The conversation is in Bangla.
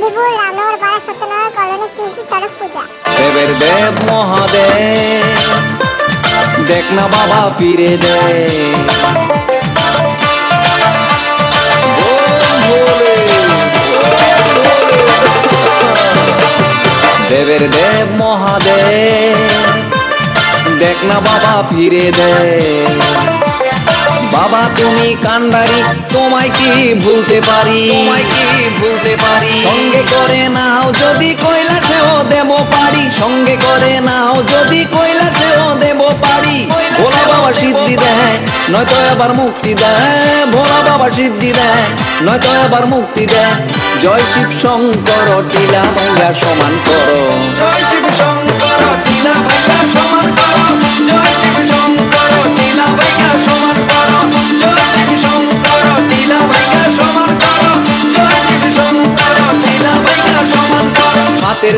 চান্দিপুর রামনগর পাড়া সত্যনগর কলোনি শ্রী চড়ক পূজা। দেবের দেব মহাদেব দেখ না বাবা ফিরে দে। দেবের দেব মহাদেব দেখ না বাবা ফিরে দে। বাবা তুমি কান্ডারি তোমায় কি ভুলতে পারি, তোমায় কি ভুলতে পারি। সঙ্গে করে নাও যদি কৈলাসেও দেব পারি, সঙ্গে করে নাও যদি কৈলাসেও দেব পারি। ভোলা বাবা সিদ্ধি দেয় নয়তো আবার মুক্তি দেয়, ভোলা বাবা সিদ্ধি দেয় নয়তো আবার মুক্তি দেয়। জয় শিব শঙ্কর টিলা ভাঙ্গা সমান করো, জয় শিব শঙ্কর টিলা ভাঙ্গা সমান করো, জয় শিব শঙ্কর টিলা ভাঙ্গা সমান করো, জয় শিব শঙ্কর টিলা ভাঙ্গা সমান করো, জয় শিব শঙ্কর টিলা ভাঙ্গা সমান করো। হাতের